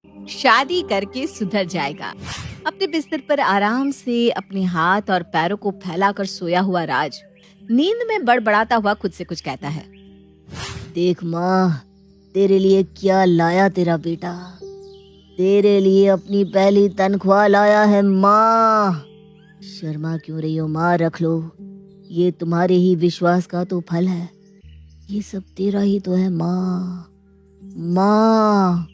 शादी करके सुधर जाएगा। अपने बिस्तर पर आराम से अपने हाथ और पैरों को फैलाकर सोया हुआ राज नींद में बड़बड़ाता हुआ खुद से कुछ कहता है। देख माँ, तेरे लिए क्या लाया तेरा बेटा। तेरे लिए अपनी पहली तनख्वाह लाया है माँ। शर्मा क्यों रही हो माँ, रख लो। ये तुम्हारे ही विश्वास का तो फल है। ये सब तेरा ही तो है माँ। माँ।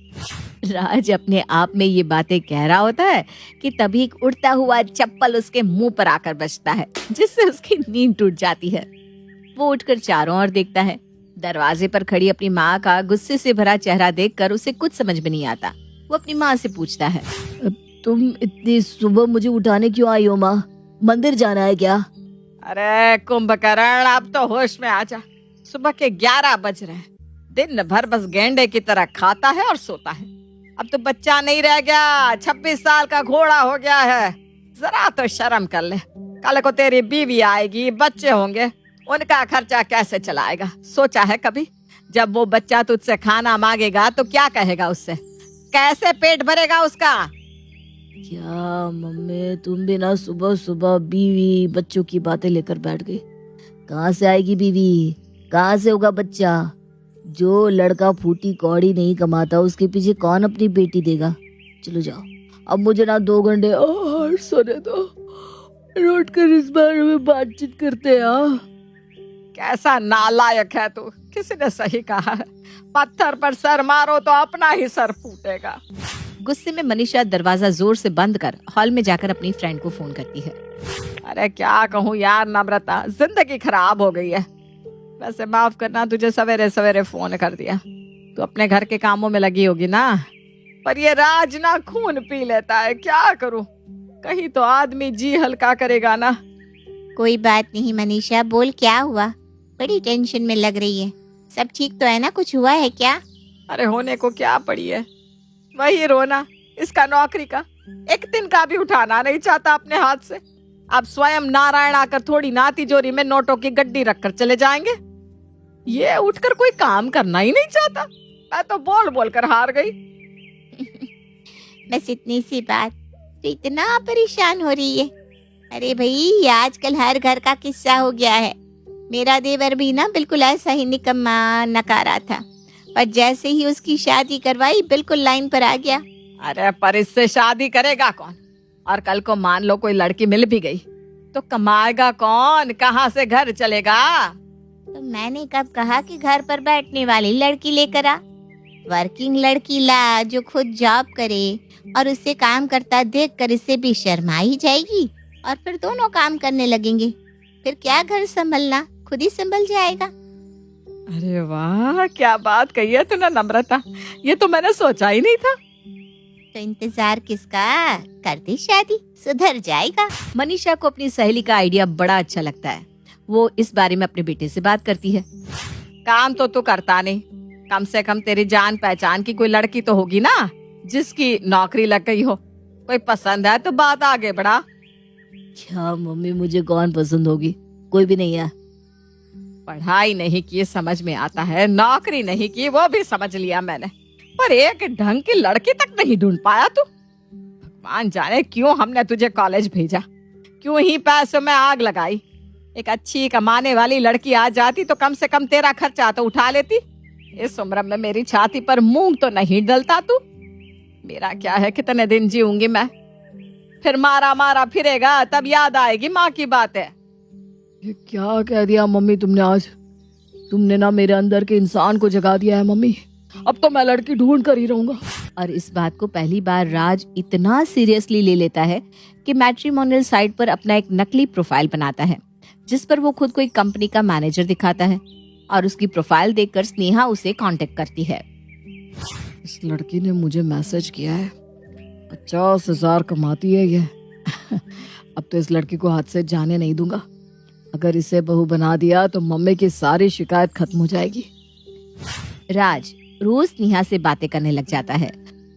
राज अपने आप में ये बातें कह रहा होता है कि तभी एक उड़ता हुआ चप्पल उसके मुंह पर आकर बजता है, जिससे उसकी नींद टूट जाती है। वो उठकर चारों ओर देखता है। दरवाजे पर खड़ी अपनी माँ का गुस्से से भरा चेहरा देखकर उसे कुछ समझ में नहीं आता। वो अपनी माँ से पूछता है, तुम इतनी सुबह मुझे उठाने क्यों आई हो माँ? मंदिर जाना है क्या? अरे कुंभकर्ण, अब तो होश में आ जा। सुबह के 11 बज रहे हैं। दिन भर बस गेंडे की तरह खाता है और सोता है। अब तो बच्चा नहीं रह गया, 26 साल का घोड़ा हो गया है। जरा तो शर्म कर ले। कल को तेरी बीवी आएगी, बच्चे होंगे, उनका खर्चा कैसे चलाएगा? सोचा है कभी? जब वो बच्चा तुझसे खाना मांगेगा तो क्या कहेगा उससे? कैसे पेट भरेगा उसका? क्या मम्मी, तुम भी ना सुबह सुबह बीवी बच्चों की बातें लेकर बैठ गई। कहाँ से आएगी बीवी? कहाँ से होगा बच्चा? जो लड़का फूटी कौड़ी नहीं कमाता उसके पीछे कौन अपनी बेटी देगा? चलो जाओ, अब मुझे ना 2 घंटे और सोने दो। लौट कर इस बारे में बातचीत करते हैं। कैसा नालायक है तू। किसी ने सही कहा है, पत्थर पर सर मारो तो अपना ही सर फूटेगा। गुस्से में मनीषा दरवाजा जोर से बंद कर हॉल में जाकर अपनी फ्रेंड को फोन करती है। अरे क्या कहूँ यार नम्रता, जिंदगी खराब हो गई है। वैसे माफ करना, तुझे सवेरे सवेरे फोन कर दिया। तू अपने घर के कामों में लगी होगी ना। पर ये राज ना खून पी लेता है, क्या करूं? कहीं तो आदमी जी हल्का करेगा ना। कोई बात नहीं मनीषा, बोल क्या हुआ? बड़ी टेंशन में लग रही है। सब ठीक तो है ना? कुछ हुआ है क्या? अरे होने को क्या पड़ी है, वही रोना। इसका नौकरी का एक दिन का भी उठाना नहीं चाहता अपने हाथ से। अब स्वयं नारायण आकर थोड़ी ना तिजोरी में नोटों की गड्डी रखकर चले जाएंगे। ये उठकर कोई काम करना ही नहीं चाहता। मैं तो बोल बोल कर हार गई। बस इतनी सी बात तो इतना परेशान हो रही है? अरे भाई, ये आजकल हर घर का किस्सा हो गया है। मेरा देवर भी ना बिल्कुल ऐसा ही निकम्मा नकारा था, पर जैसे ही उसकी शादी करवाई बिल्कुल लाइन पर आ गया। अरे पर इससे शादी करेगा कौन? और कल को मान लो कोई लड़की मिल भी गई तो कमाएगा कौन? कहाँ से घर चलेगा? तो मैंने कब कहा कि घर पर बैठने वाली लड़की लेकर आ? वर्किंग लड़की ला जो खुद जॉब करे, और उससे काम करता देखकर इससे भी शर्मा ही जाएगी और फिर दोनों काम करने लगेंगे। फिर क्या घर संभलना, खुद ही संभल जाएगा। अरे वाह, क्या बात कही है तूने नम्रता। ये तो मैंने सोचा ही नहीं था। तो इंतजार किसका? कर दे शादी, सुधर जाएगा। मनीषा को अपनी सहेली का आइडिया बड़ा अच्छा लगता है। वो इस बारे में अपने बेटे से बात करती है। काम तो तू करता नहीं, कम से कम तेरी जान पहचान की कोई लड़की तो होगी ना जिसकी नौकरी लग गई हो। कोई पसंद है तो बात आगे बढ़ा। क्या मम्मी, मुझे कौन पसंद होगी? कोई भी नहीं है। पढ़ाई नहीं की समझ में आता है, नौकरी नहीं की वो भी समझ लिया मैंने, पर एक ढंग की लड़की तक नहीं ढूंढ पाया तू। भगवान जाने क्यों हमने तुझे कॉलेज भेजा, क्यों ही पैसों में आग लगाई। एक अच्छी कमाने वाली लड़की आ जाती तो कम से कम तेरा खर्चा तो उठा लेती। इस उम्र में मेरी छाती पर मूंग तो नहीं डलता तू। मेरा क्या है, कितने दिन जीऊंगी मैं? फिर मारा मारा फिरेगा तब याद आएगी माँ की बातें। ये क्या कह दिया मम्मी तुमने आज? तुमने ना मेरे अंदर के इंसान को जगा दिया है मम्मी। अब तो मैं लड़की ढूंढ कर ही रहूंगा। और इस बात को पहली बार राज इतना सीरियसली ले लेता है कि मैट्रिमोनियल साइट पर अपना एक नकली प्रोफाइल बनाता है, जिस पर वो खुद को एक कंपनी का मैनेजर दिखाता है। और उसकी प्रोफाइल देखकर स्नेहा उसे कांटेक्ट करती है। इस लड़की ने मुझे मैसेज किया है, 50,000 कमाती है ये। अब तो इस लड़की को हाथ से जाने नहीं दूंगा। अगर इसे बहू बना दिया तो मम्मी की सारी शिकायत खत्म हो जाएगी। राज रोज स्नेहा से बातें करने लग जाता है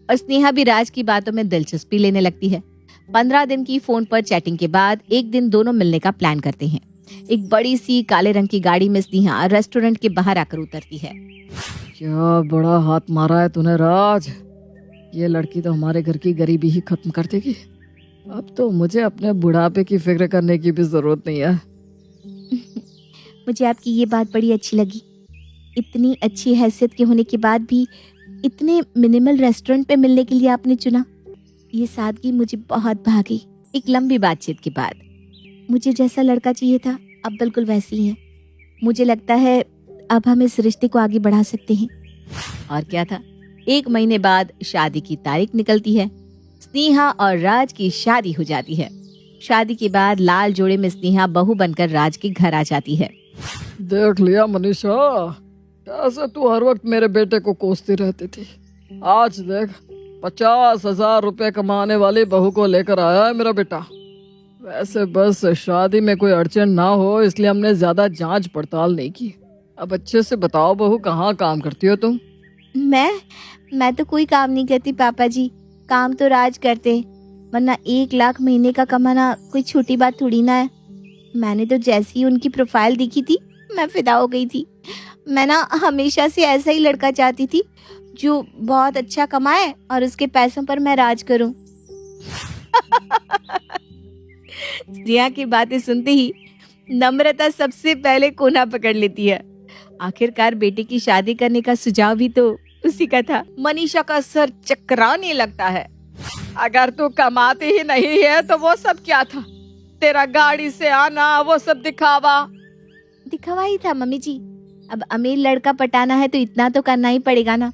और स्नेहा भी राज की बातों में दिलचस्पी लेने लगती है। 15 दिन की फोन पर चैटिंग के बाद एक दिन दोनों मिलने का प्लान करते हैं। एक बड़ी सी काले रंग की गाड़ी में स्नेहा रेस्टोरेंट के बाहर आकर उतरती है। क्या बड़ा हाथ मारा है तूने राज। ये लड़की तो हमारे घर की गरीबी ही खत्म कर देगी। अब तो मुझे अपने बुढ़ापे की फिक्र करने की भी जरूरत नहीं है। मुझे आपकी ये बात बड़ी अच्छी लगी। इतनी अच्छी हैसियत के होने के बाद भी इतने मिनिमल रेस्टोरेंट पे मिलने के लिए आपने चुना। ये सादगी मुझे बहुत भा गई। एक लंबी बातचीत के बाद मुझे जैसा लड़का चाहिए था अब बिल्कुल वैसे ही है। मुझे लगता है अब हम इस रिश्ते को आगे बढ़ा सकते हैं। और क्या था, 1 महीने बाद शादी की तारीख निकलती है। स्नेहा और राज की शादी हो जाती है। शादी के बाद लाल जोड़े में स्नेहा बहू बनकर राज के घर आ जाती है। देख लिया मनीषा, कैसे तू हर वक्त मेरे बेटे को कोसती रहती थी। आज देख 50,000 रुपए कमाने वाली बहू को लेकर आया है मेरा बेटा। वैसे बस शादी में कोई अड़चन ना हो इसलिए हमने ज्यादा जांच पड़ताल नहीं की। अब अच्छे से बताओ बहू, कहाँ काम करती हो तुम? मैं तो कोई काम नहीं करती पापा जी। काम तो राज करते हैं, वरना 1 लाख महीने का कमाना कोई छोटी बात थोड़ी ना है। मैंने तो जैसे ही उनकी प्रोफाइल देखी थी मैं फिदा हो गई थी। मैं ना हमेशा से ऐसा ही लड़का चाहती थी जो बहुत अच्छा कमाए और उसके पैसों पर मैं राज करूं। स्नेहा की बातें सुनते ही नम्रता सबसे पहले कोना पकड़ लेती है। आखिरकार बेटे की शादी करने का सुझाव भी तो उसी का था। मनीषा का सर चकराने लगता है। अगर तू कमाती ही नहीं है तो वो सब क्या था? तेरा गाड़ी से आना, वो सब दिखावा ही था मम्मी जी। अब अमीर लड़का पटाना है तो इतना तो करना ही पड़ेगा ना।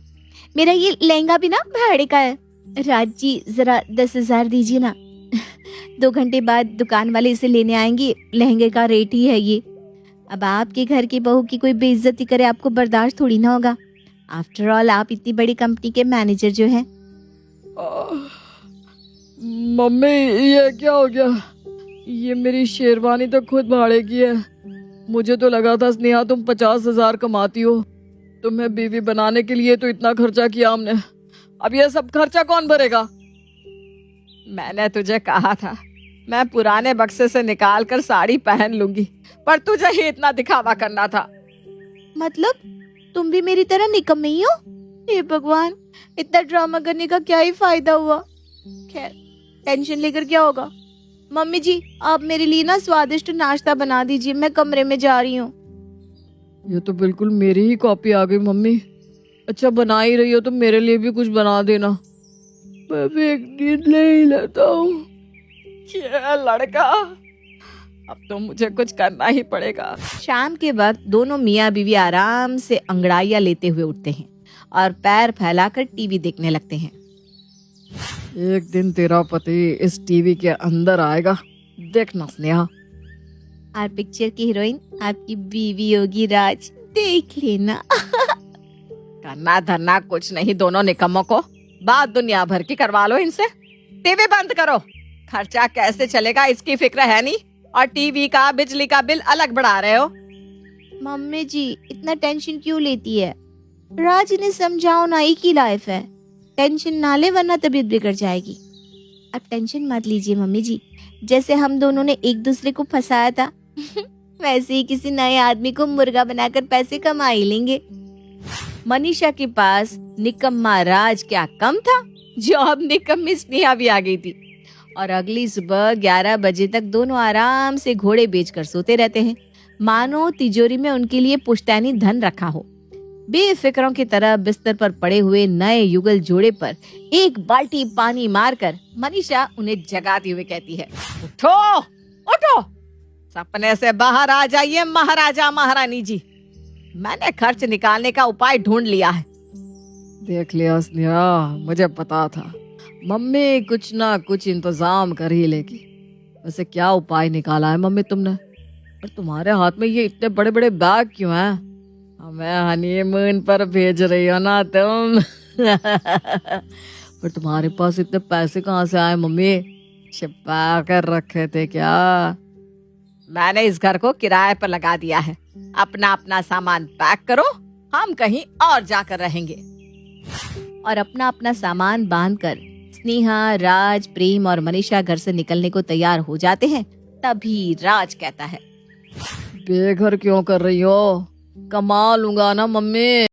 मेरा ये लहंगा भी ना भाड़े का है। राज जी जरा 10,000 दीजिए ना। 2 घंटे बाद दुकान वाले इसे लेने आएंगे। लहंगे का रेट ही है ये। अब आपके घर की बहू की कोई बेइज्जती करे आपको बर्दाश्त थोड़ी ना होगा। आफ्टर ऑल आप इतनी बड़ी कंपनी के मैनेजर जो हैं। मम्मी ये क्या हो गया? ये मेरी शेरवानी तो खुद भाड़े की है। मुझे तो लगा था स्नेहा तुम 50,000 कमाती हो। तुम्हें बीवी बनाने के लिए तो इतना खर्चा किया हमने। अब ये सब खर्चा कौन भरेगा? मैंने तुझे कहा था मैं पुराने बक्से से निकाल कर साड़ी पहन लूंगी, पर तुझे ही इतना दिखावा करना था। मतलब तुम भी मेरी तरह निकम्मे ही हो? हे भगवान, इतना ड्रामा करने का क्या ही फायदा हुआ। खैर टेंशन लेकर क्या होगा। मम्मी जी आप मेरे लिए ना स्वादिष्ट नाश्ता बना दीजिए, मैं कमरे में जा रही हूँ। ये तो बिल्कुल मेरी ही कॉपी आ गई मम्मी। अच्छा बना ही रही हो तो मेरे लिए भी कुछ बना देना। मैं भी एक नींद ले ही लेता हूँ। ये लड़का, अब तो मुझे कुछ करना ही पड़ेगा। शाम के वक्त दोनों मियाँ बीवी आराम से अंगड़ाइयाँ लेते हुए उठते हैं और पैर फैलाकर टीवी देखने लगते हैं। एक दिन तेरा पति इस टीवी के अंदर आएगा, देखना स्नेहा। और पिक्चर की हीरोइन आपकी बीवी होगी राज, देख लेना। करना धरना कुछ नहीं दोनों निकम्मों को। बात दुनिया भर की करवा लो इनसे। टीवी बंद करो। खर्चा कैसे चलेगा इसकी फिक्र है नहीं, और टीवी का बिजली का बिल अलग बढ़ा रहे हो। मम्मी जी इतना टेंशन क्यों लेती है? राज ने समझाओ ना, एक ही लाइफ है। टेंशन ना ले वरना तबीयत बिगड़ जाएगी। अब टेंशन मत लीजिए मम्मी जी। जैसे हम दोनों ने एक दूसरे को फंसाया था वैसे ही किसी नए आदमी को मुर्गा बनाकर पैसे कमा ही लेंगे। मनीषा के पास निकम्मा राज क्या कम था, जो अब निकम्मी स्नेहा भी आ गई थी। और अगली सुबह 11 बजे तक दोनों आराम से घोड़े बेचकर सोते रहते हैं, मानो तिजोरी में उनके लिए पुश्तैनी धन रखा हो। बेफिक्रों की तरह बिस्तर पर पड़े हुए नए युगल जोड़े पर एक बाल्टी पानी मारकर मनीषा उन्हें जगाती हुए कहती है, उठो उठो, सपने से बाहर आ जाइए महाराजा महारानी जी। मैंने खर्च निकालने का उपाय ढूंढ लिया है। देख लिया स्नेहा, मुझे पता था मम्मी कुछ ना कुछ इंतजाम कर ही लेगी। वैसे क्या उपाय निकाला है मम्मी तुमने? और तुम्हारे हाथ में ये इतने बड़े बड़े बैग क्यों हैं? हमें हनीमून पर भेज रही हो ना तुम। पर तुम्हारे पास इतने पैसे कहाँ से आए मम्मी? छिपा कर रखे थे क्या? मैंने इस घर को किराए पर लगा दिया है। अपना अपना सामान पैक करो, हम कहीं और जाकर रहेंगे। और अपना अपना सामान बांधकर स्नेहा, राज, प्रेम और मनीषा घर से निकलने को तैयार हो जाते हैं। तभी राज कहता है, बेघर क्यों कर रही हो? कमा लूंगा ना मम्मी।